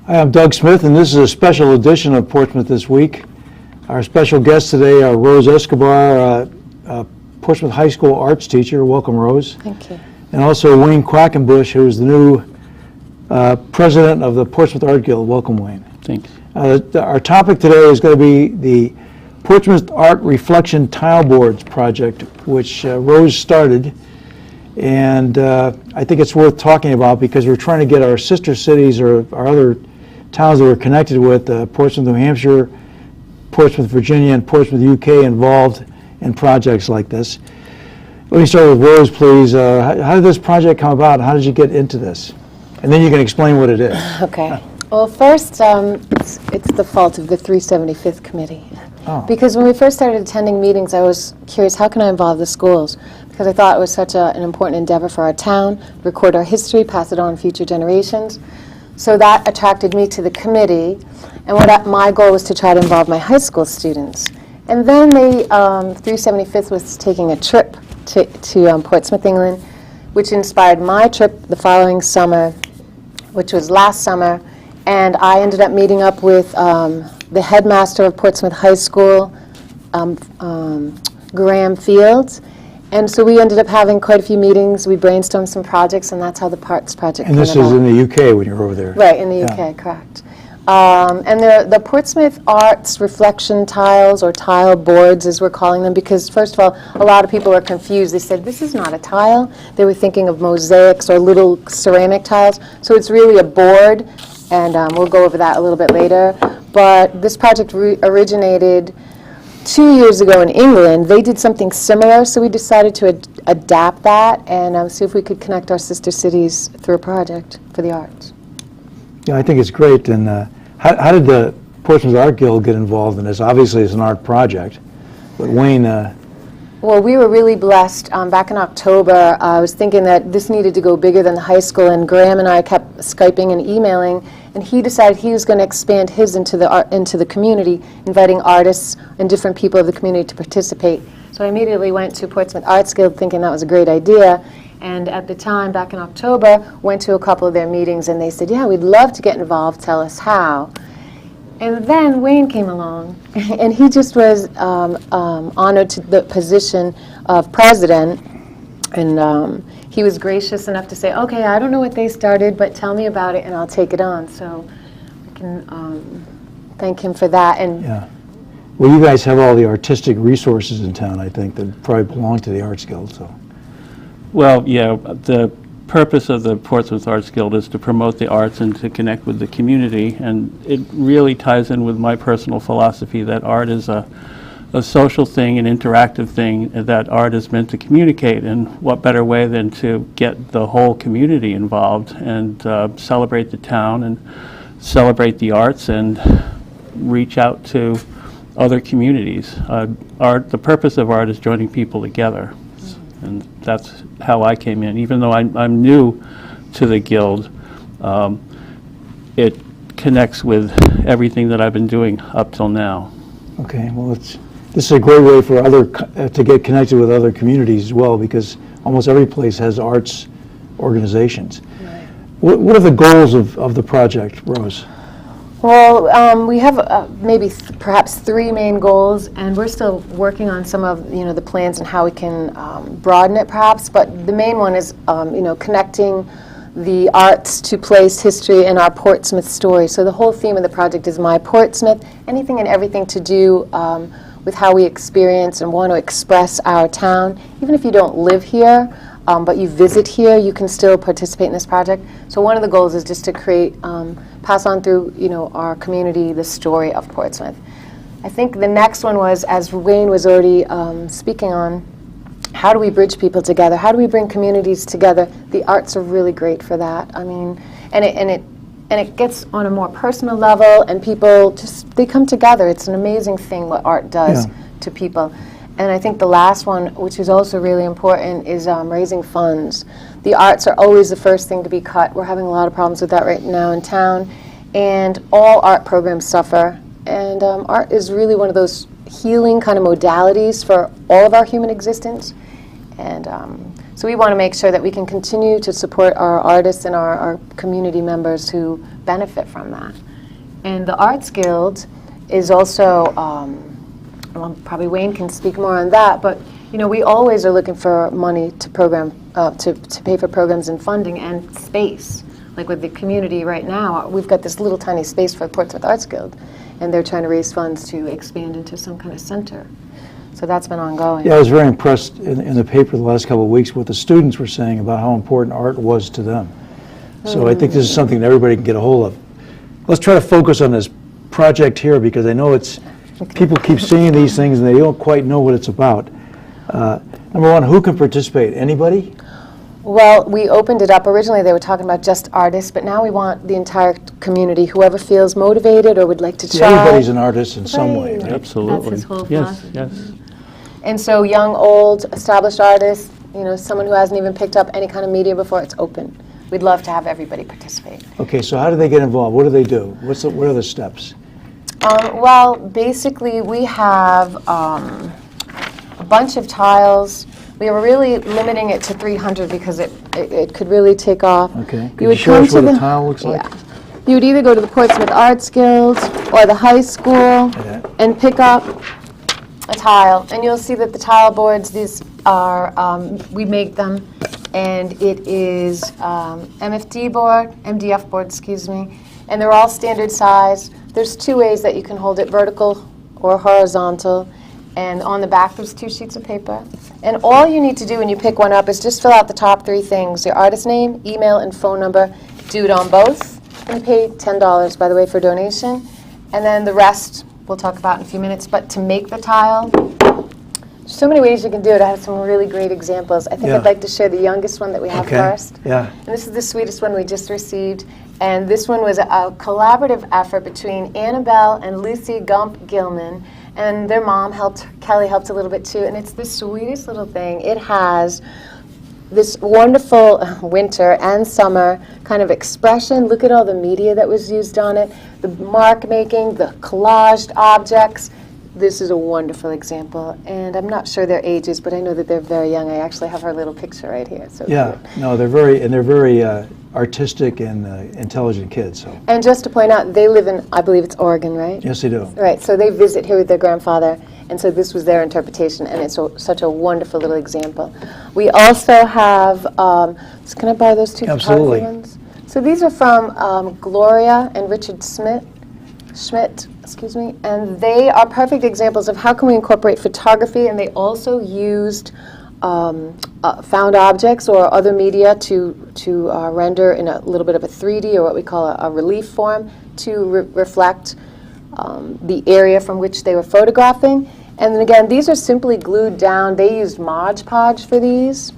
Hi, I'm Doug Smith, and this is a special edition of Portsmouth This Week. Our special guests today are Rose Escobar, Portsmouth High School arts teacher. Welcome, Rose. Thank you. And also Wayne Quakenbush, who is the new president of the Portsmouth Art Guild. Welcome, Wayne. Thanks. Our topic today is going to be the Portsmouth Art Reflection Tile Boards project, which Rose started. And I think it's worth talking about because we're trying to get our sister cities or our other towns that we're connected with, Portsmouth, New Hampshire, Portsmouth, Virginia, and Portsmouth, UK, involved in projects like this. Let me start with Rose, please. How did this project come about? How did you get into this? And then you can explain what it is. Okay. Well, first, it's the fault of the 375th committee. Oh. Because when we first started attending meetings, I was curious, how can I involve the schools? Because I thought it was such an important endeavor for our town, record our history, pass it on to future generations. So that attracted me to the committee, and my goal was to try to involve my high school students. And then the 375th was taking a trip to Portsmouth, England, which inspired my trip the following summer, which was last summer, and I ended up meeting up with the headmaster of Portsmouth High School, Graham Fields, and so we ended up having quite a few meetings. We brainstormed some projects, and that's how the Parts project came about. And this is in the UK when you were over there. Right, in the UK, correct. And the Portsmouth Arts Reflection Tiles, or tile boards as we're calling them, because first of all, a lot of people are confused. They said, this is not a tile. They were thinking of mosaics or little ceramic tiles. So it's really a board, and we'll go over that a little bit later. But this project originated 2 years ago in England. They did something similar, so we decided to adapt that and see if we could connect our sister cities through a project for the arts. Yeah, I think it's great. And how did the Portsmouth Art Guild get involved in this? Obviously, it's an art project, but Wayne... Well, we were really blessed. Back in October, I was thinking that this needed to go bigger than the high school, and Graham and I kept Skyping and emailing, and he decided he was going to expand his into the community, inviting artists and different people of the community to participate. So I immediately went to Portsmouth Arts Guild thinking that was a great idea, and at the time, back in October, went to a couple of their meetings, and they said, yeah, we'd love to get involved, tell us how. And then Wayne came along, and he just was honored to the position of president, and he was gracious enough to say, okay, I don't know what they started, but tell me about it, and I'll take it on. So I can thank him for that. And Yeah. Well, you guys have all the artistic resources in town, I think, that probably belong to the Arts Guild. So. Well, yeah, the purpose of the Portsmouth Arts Guild is to promote the arts and to connect with the community, and it really ties in with my personal philosophy that art is a social thing, an interactive thing, that art is meant to communicate, and what better way than to get the whole community involved and celebrate the town and celebrate the arts and reach out to other communities. The purpose of art is joining people together. And that's how I came in. Even though I'm new to the Guild, it connects with everything that I've been doing up till now. Okay, well, this is a great way for to get connected with other communities as well, because almost every place has arts organizations. Right. What are the goals of the project, Rose? Well, we have maybe perhaps three main goals, and we're still working on some of the plans and how we can broaden it perhaps. But the main one is connecting the arts to place, history, and our Portsmouth story. So the whole theme of the project is My Portsmouth, anything and everything to do with how we experience and want to express our town. Even if you don't live here, but you visit here, you can still participate in this project. So one of the goals is just to create, pass on through our community the story of Portsmouth. I think the next one was, as Wayne was already speaking on, how do we bridge people together? How do we bring communities together? The arts are really great for that. I mean, and it gets on a more personal level, and people they come together. It's an amazing thing what art does to people. And I think the last one, which is also really important, is raising funds. The arts are always the first thing to be cut. We're having a lot of problems with that right now in town, and all art programs suffer. And art is really one of those healing kind of modalities for all of our human existence. And So we want to make sure that we can continue to support our artists and our community members who benefit from that. And the Arts Guild is also, well, probably Wayne can speak more on that, but you know, we always are looking for money to program, to pay for programs and funding and space. Like with the community right now, we've got this little tiny space for the Portsmouth Arts Guild, and they're trying to raise funds to expand into some kind of center. So that's been ongoing. Yeah, I was very impressed in the paper the last couple of weeks what the students were saying about how important art was to them. So I think this is something that everybody can get a hold of. Let's try to focus on this project here, because I know it's, people keep seeing these things and they don't quite know what it's about. Number one, who can participate? Anybody? Well, we opened it up. Originally they were talking about just artists, but now we want the entire community, whoever feels motivated or would like to try. Everybody's an artist in some way, Right. right? Absolutely. That's his whole Yes, philosophy. yes. And so young, old, established artists, you know, someone who hasn't even picked up any kind of media before, it's open. We'd love to have everybody participate. Okay, so how do they get involved? What do they do? What are the steps? Well, basically, we have a bunch of tiles. We are really limiting it to 300 because it could really take off. Okay. Could You you would show come us to what a the tile looks like? Yeah. You would either go to the Portsmouth Arts Guild or the high school Yeah. and pick up a tile, and you'll see that the tile boards, these are, we make them, and it is MDF board, excuse me, and they're all standard size. There's two ways that you can hold it, vertical or horizontal, and on the back there's 2 sheets of paper. And all you need to do when you pick one up is just fill out the top 3 things, your artist name, email, and phone number. Do it on both, and pay $10, by the way, for donation. And then the rest we'll talk about in a few minutes. But to make the tile, there's so many ways you can do it. I have some really great examples. I think Yeah. I'd like to share the youngest one that we have Okay. first. Yeah. And this is the sweetest one we just received. And this one was a collaborative effort between Annabelle and Lucy Gump Gilman. And their mom helped, Kelly helped a little bit too. And it's the sweetest little thing. It has this wonderful winter and summer kind of expression. Look at all the media that was used on it, the mark making, the collaged objects. This is a wonderful example, and I'm not sure their ages, but I know that they're very young. I actually have her little picture right here. So Yeah, cute. no, they're very artistic and intelligent kids, so, And just to point out, they live in, I believe it's Oregon, right? yes, they do. Right, so they visit here with their grandfather, and so this was their interpretation, and it's such a wonderful little example. We also have, can I borrow those 2 Absolutely. photography ones? So these are from Gloria and Richard Schmidt, excuse me, and they are perfect examples of how can we incorporate photography, and they also used found objects or other media to render in a little bit of a 3D or what we call a relief form to reflect the area from which they were photographing. And then again, these are simply glued down. They used Mod Podge for these.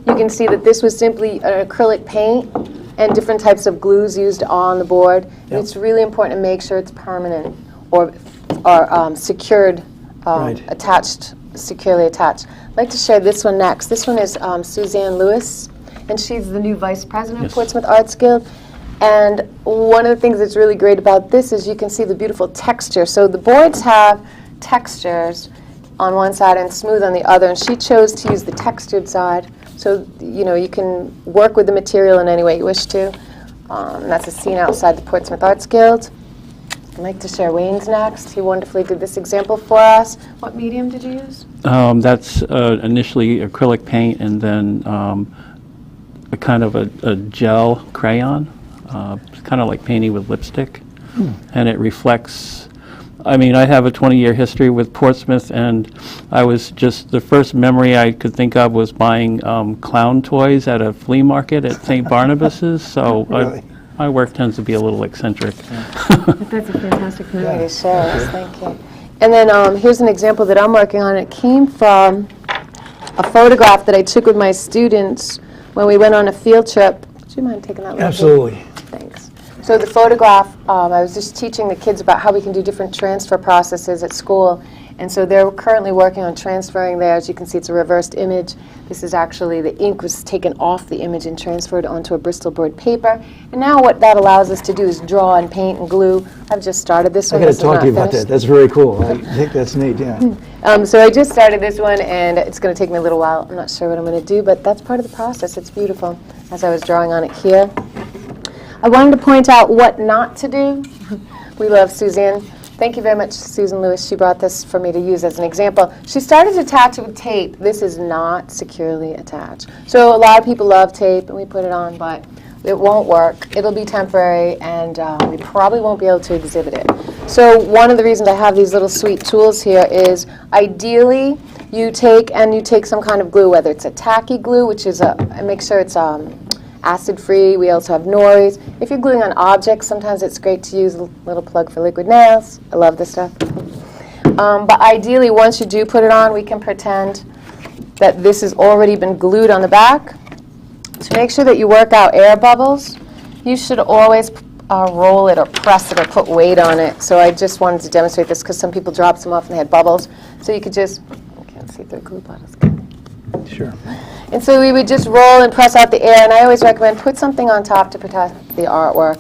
You can see that this was simply an acrylic paint and different types of glues used on the board. And Yep. it's really important to make sure it's permanent or secured, Right. attached, securely attached. I'd like to share this one next. This one is Suzanne Lewis, and she's the new vice president Yes. of Portsmouth Arts Guild. And one of the things that's really great about this is you can see the beautiful texture. So the boards have textures on one side and smooth on the other, and she chose to use the textured side. So, you know, you can work with the material in any way you wish to. And that's a scene outside the Portsmouth Arts Guild. I'd like to share Wayne's next. He wonderfully did this example for us. What medium did you use? That's initially acrylic paint and then a kind of a gel crayon. It's kind of like painting with lipstick. And it reflects, I mean, I have a 20-year history with Portsmouth, and I was just, the first memory I could think of was buying clown toys at a flea market at St. Barnabas's, so Really? my work tends to be a little eccentric. That's a fantastic memory to share us. Thank you. And then here's an example that I'm working on. It came from a photograph that I took with my students when we went on a field trip. Would you mind taking that little Absolutely. Thanks. So the photograph, I was just teaching the kids about how we can do different transfer processes at school. And so they're currently working on transferring there. As you can see, it's a reversed image. This is actually, the ink was taken off the image and transferred onto a Bristol board paper. And now what that allows us to do is draw and paint and glue. I've just started this I one. got to This is talk not to you about that. finished. That's very cool. I think that's neat, yeah. So I just started this one, and it's going to take me a little while. I'm not sure what I'm going to do, but that's part of the process. It's beautiful, as I was drawing on it here. I wanted to point out what not to do. We love Suzanne. Thank you very much, Susan Lewis. She brought this for me to use as an example. She started to attach it with tape. This is not securely attached. So a lot of people love tape, and we put it on, but it won't work. It'll be temporary, and we probably won't be able to exhibit it. So one of the reasons I have these little sweet tools here is, ideally, you take some kind of glue, whether it's a tacky glue, which is make sure it's acid-free. We also have nori's. If you're gluing on objects, sometimes it's great to use a little plug for liquid nails. I love this stuff. But ideally, once you do put it on, we can pretend that this has already been glued on the back. To make sure that you work out air bubbles, you should always roll it or press it or put weight on it. So I just wanted to demonstrate this because some people dropped some off and they had bubbles. So you could just, I can't see through glue bottles. Sure. And so we would just roll and press out the air, and I always recommend put something on top to protect the artwork.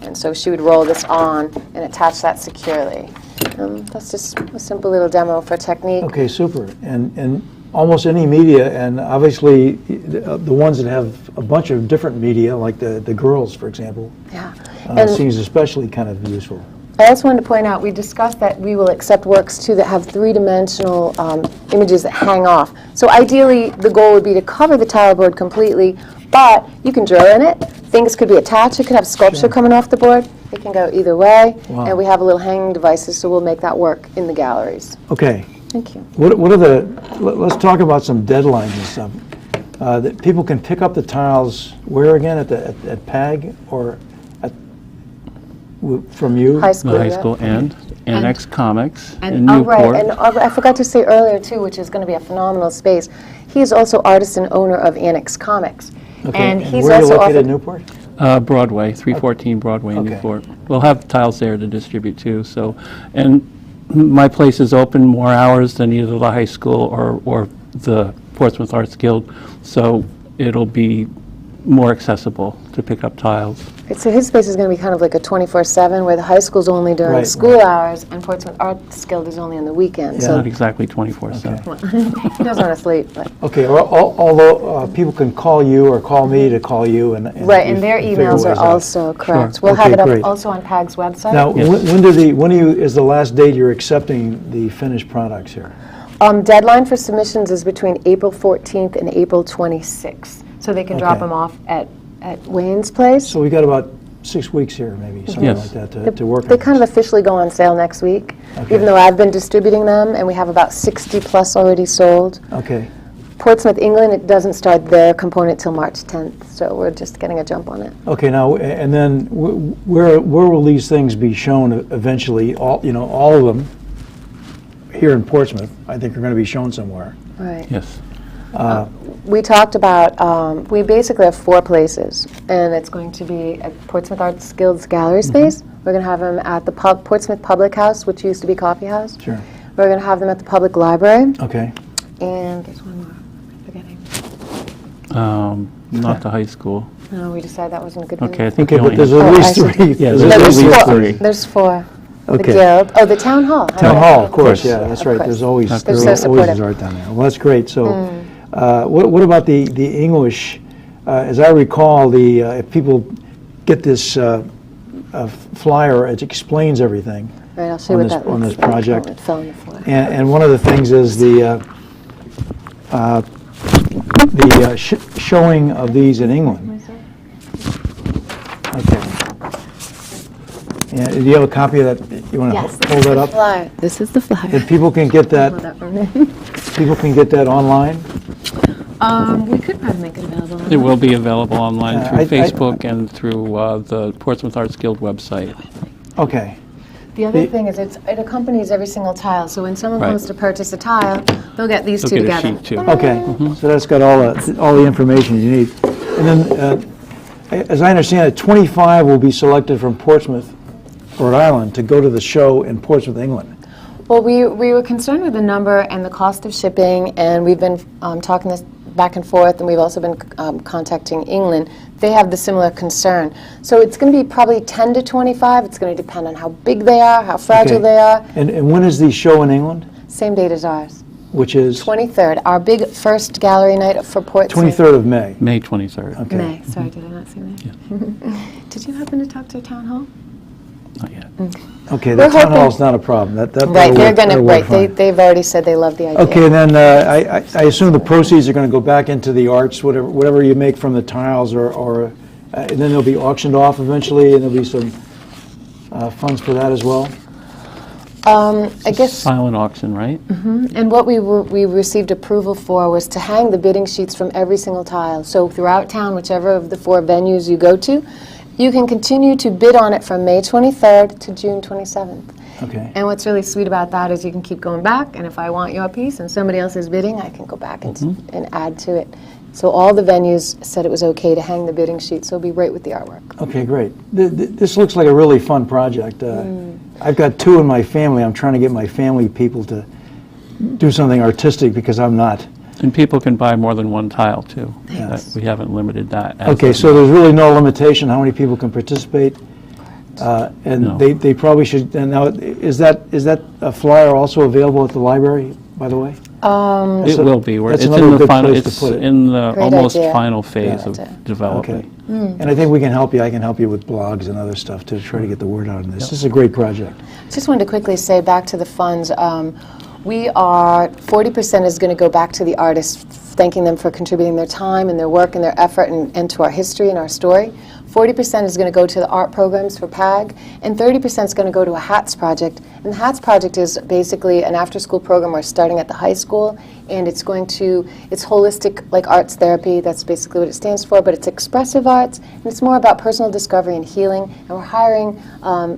And so she would roll this on and attach that securely. That's just a simple little demo for technique. Okay, super. And almost any media, and obviously the ones that have a bunch of different media, like the girls, for example, Yeah. seems especially kind of useful. I also wanted to point out, we discussed that we will accept works, too, that have three-dimensional images that hang off. So ideally, the goal would be to cover the tile board completely, but you can draw in it. Things could be attached. You could have sculpture coming off the board. It can go either way. Wow. And we have a little hanging devices, so we'll make that work in the galleries. Okay. Thank you. What are let's talk about some deadlines and stuff. That people can pick up the tiles where again, at PAG or from you? High school, The high yeah. school and Annex Comics in And, Newport. and I forgot to say earlier, too, which is going to be a phenomenal space. He is also artist and owner of Annex Comics. Okay. And he's where are you also located in offered, Newport? Broadway, 314 Broadway in Okay. Newport. We'll have tiles there to distribute too. So, and my place is open more hours than either the high school or the Portsmouth Arts Guild. So it'll be more accessible to pick up tiles. So his space is going to be kind of like a 24/7, where the high school's only during Right, school hours, and Portsmouth Arts Guild is only on the weekend. Not So exactly 24/7. he doesn't want to sleep. But. Okay, although people can call you or call me to call you and Right, we and their figure emails are ways out. also correct. Sure. We'll have Okay, it up great. also on PAG's website. Now, Yes. when is the last date you're accepting the finished products here? Deadline for submissions is between April 14th and April 26th. So they can drop Okay. them off at Wayne's place. So we got about 6 weeks here, maybe, something Yes. like that, to work on. They kind of officially go on sale next week, Okay. even though I've been distributing them, and we have about 60 plus already sold. Okay, Portsmouth, England, it doesn't start their component till March 10th, so we're just getting a jump on it. okay, now, and then where will these things be shown eventually? All of them here in Portsmouth, I think are going to be shown somewhere. Right. Yes. We talked about, we basically have 4 places, and it's going to be at Portsmouth Arts Guild's gallery space. We're going to have them at the Portsmouth Public House, which used to be Coffee House. Sure. We're going to have them at the Public Library, Okay. and there's one more, I'm forgetting. Not the high school. No, we decided that wasn't a good one. Okay, I think Okay, you but only there's have- at least I see. 3. Yeah, There's there's at at least least 4. 3. There's 4. The Okay. Guild. Oh, the Town Hall. Town Hall, of course, course. yeah, that's right. course. There's always, They're so always supportive. is art down there. Well, that's great. So, what about the English? As I recall, if people get this flyer, it explains everything. Right, I'll show you on what this- that on looks this like. project. Oh, it fell on the floor. And one of the things is the showing of these in England. Okay. And do you have a copy of that? You want to hold that up? Flyer. This is the flyer. And people can get that. Hold that for me. People can get that online. We could probably make it available. It will be available online I- through Facebook and through the Portsmouth Arts Guild website. Okay. The other thing is it accompanies every single tile, so when someone Right. wants to purchase a tile, they'll get these They'll two get a together. sheet too. Okay. So that's got all the information you need. And then, as I understand it, 25 will be selected from Portsmouth, Rhode Island, to go to the show in Portsmouth, England. Well, we were concerned with the number and the cost of shipping, and we've been talking this back and forth, and we've also been contacting England. They have the similar concern. So it's going to be probably 10 to 25. It's going to depend on how big they are, how fragile Okay. they are. And when is the show in England? Same date as ours. Which is 23rd, our big first gallery night for Portsmouth. 23rd of May. May 23rd. Okay. May. Sorry, did I not say that? Did you happen to talk to town hall? Not yet. Okay, We're the town hoping- hall's not a problem. That'll Right, they're work- going to, that'll work right, fine. they've already said they love the idea. Okay, and then I assume the proceeds are going to go back into the arts, whatever you make from the tiles, or and then they'll be auctioned off eventually, and there'll be some funds for that as well? I guess, Silent auction, right? and what we received approval for was to hang the bidding sheets from every single tile. So throughout town, whichever of the 4 venues you go to, you can continue to bid on it from May 23rd to June 27th. Okay. And what's really sweet about that is you can keep going back, and if I want your piece and somebody else is bidding, I can go back and add to it. So all the venues said it was okay to hang the bidding sheet, so it'll be right with the artwork. Okay, great. This looks like a really fun project. I've got 2 in my family. I'm trying to get my family people to do something artistic because I'm not. And people can buy more than 1 tile, too. Thanks. We haven't limited that. as Okay, of so now. there's really no limitation how many people can participate? And No. they probably should, and now, is that a flyer also available at the library, by the way? It So will be. that's It's another in the good final, place to it's put it. in the Great almost idea. final phase Yeah. of development. Okay. And I think we can help you. I can help you with blogs and other stuff to try to get the word out on this. This is a great project. Just wanted to quickly say, back to the funds, we are, 40% is going to go back to the artists, thanking them for contributing their time and their work and their effort and to our history and our story. 40% is going to go to the art programs for PAG, and 30% is going to go to a HATS project. And the HATS project is basically an after-school program we're starting at the high school, and it's holistic, like arts therapy, that's basically what it stands for, but it's expressive arts, and it's more about personal discovery and healing, and we're hiring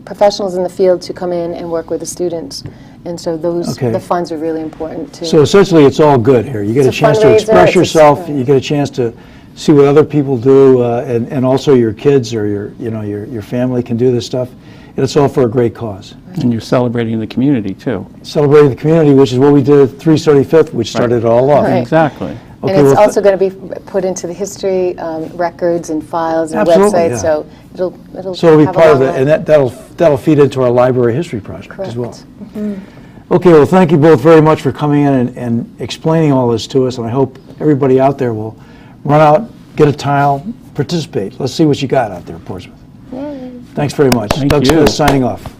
professionals in the field to come in and work with the students. And so Okay. the funds are really important too. So essentially, it's all good here. You get a It's a chance to fundraiser, express it's a yourself, spirit. you get a chance to see what other people do, and also your kids or your family can do this stuff, and it's all for a great cause. And you're celebrating the community, too. Celebrating the community, which is what we did at 375th, which started it all off. Right. Exactly. And Okay, it's well, also going to be put into the history records and files and Absolutely, websites, yeah. so it'll So it'll be have a part of long it, life. and that'll feed into our library history project as well. Correct. Okay, well, thank you both very much for coming in and explaining all this to us, and I hope everybody out there will run out, get a tile, participate. Let's see what you got out there, Portsmouth. Thanks very much. Thank Doug you. Smith signing off.